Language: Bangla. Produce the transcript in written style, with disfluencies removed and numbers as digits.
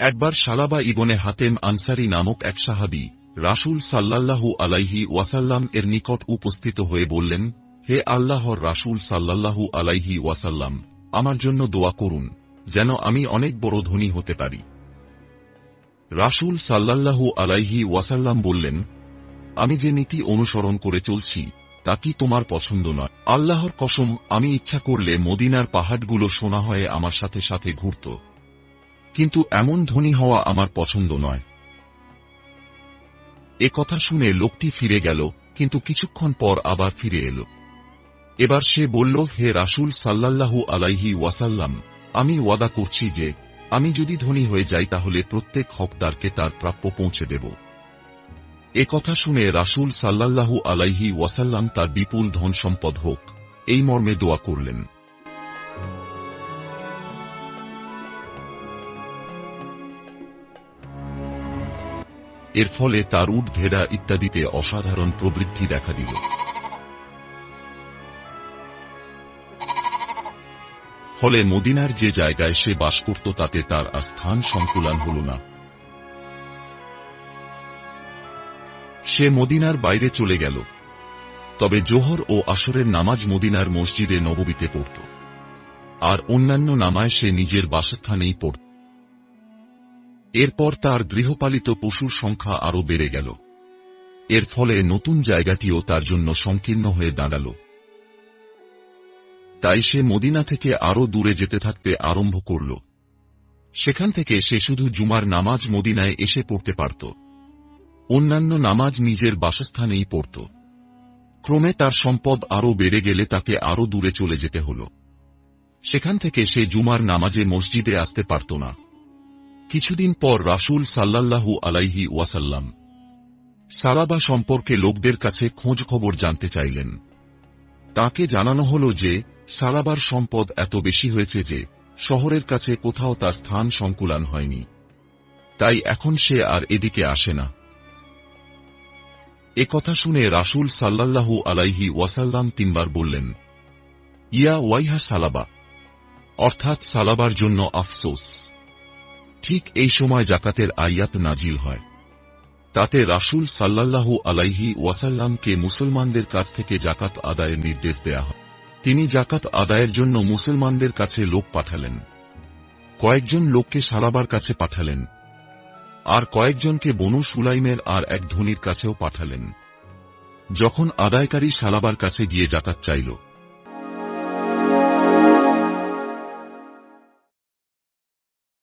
একবার সালাবা ইবনে হাতেম আনসারী নামক এক সাহাবী রাসূল সাল্লাল্লাহু আলাইহি ওয়াসাল্লাম এর নিকট উপস্থিত হয়ে বললেন, হে আল্লাহর রাসূল সাল্লাল্লাহু আলাইহি ওয়াসাল্লাম, আমার জন্য দোয়া করুন, যেন আমি অনেক বড় ধনী হতে পারি। রাসূল সাল্লাল্লাহু আলাইহি ওয়াসাল্লাম বললেন, আমি যে নীতি অনুসরণ করে চলছি তা কি তোমার পছন্দ নয়? আল্লাহর কসম, আমি ইচ্ছা করলে মদিনার পাহাড়গুলো সোনা হয়ে আমার সাথে সাথে ঘুরত, কিন্তু এমন ধনী হওয়া আমার পছন্দ নয়। এ কথা শুনে লোকটি ফিরে গেল, কিন্তু কিছুক্ষণ পর আবার ফিরে এল। এবার সে বলল, হে রাসূল সাল্লাল্লাহু আলাইহি ওয়াসাল্লাম, আমি ওয়াদা করছি যে আমি যদি ধনী হয়ে যাই তাহলে প্রত্যেক হকদারকে তার প্রাপ্য পৌঁছে দেব। এ কথা শুনে রাসূল সাল্লাল্লাহু আলাইহি ওয়াসাল্লাম তার বিপুল ধন সম্পদ হোক এই মর্মে দোয়া করলেন। এর ফলে তার উট ভেড়া ইত্যাদিতে অসাধারণ প্রবৃদ্ধি দেখা দিল। ফলে মদিনার যে জায়গায় সে বাস করত তাতে তার আর স্থান সংকুলান হল না। সে মদিনার বাইরে চলে গেল। তবে জোহর ও আসরের নামাজ মদিনার মসজিদে নববীতে পড়ত, আর অন্যান্য নামাজ সে নিজের বাসস্থানেই পড়ত। এরপর তার গৃহপালিত পশুর সংখ্যা আরও বেড়ে গেল। এর ফলে নতুন জায়গাটিও তার জন্য সংকীর্ণ হয়ে দাঁড়াল। তাই সে মদিনা থেকে আরও দূরে যেতে থাকতে আরম্ভ করল। সেখান থেকে সে শুধু জুমার নামাজ মদিনায় এসে পড়তে পারত, অন্যান্য নামাজ নিজের বাসস্থানেই পড়ত। ক্রমে তার সম্পদ আরও বেড়ে গেলে তাকে আরও দূরে চলে যেতে হল। সেখান থেকে সে জুমার নামাজে মসজিদে আসতে পারত না। কিছুদিন পর রাসূল সাল্লাল্লাহু আলাইহি ওয়াসাল্লাম সালাবা সম্পর্কে লোকদের কাছে খোঁজ খবর জানতে চাইলেন। তাকে জানানো হল যে সালাবার সম্পদ এত বেশি হয়েছে যে শহরের কাছে কোথাও তার স্থান সংকুলান হয়নি, তাই এখন সে আর এদিকে আসে না। এ কথা শুনে রাসূল সাল্লাল্লাহু আলাইহি ওয়াসাল্লাম তিনবার বললেন, ইয়া ওয়াইহা সালাবা, অর্থাৎ সালাবার জন্য আফসোস। ঠিক এই সময় যাকাতের আয়াত নাজিল হয়। তাতে রাসূল সাল্লাল্লাহু আলাইহি ওয়াসাল্লামকে মুসলমানদের কাছ থেকে যাকাত আদায়ের নির্দেশ দেয়া হয়। তিনি যাকাত আদায়ের জন্য মুসলমানদের কাছে লোক পাঠালেন। কয়েকজন লোককে সালাবার কাছে পাঠালেন, আর কয়েকজনকে বনু সুলাইমের আর এক ধনীর কাছেও পাঠালেন। যখন আদায়কারী সালাবার কাছে গিয়ে যাকাত চাইল,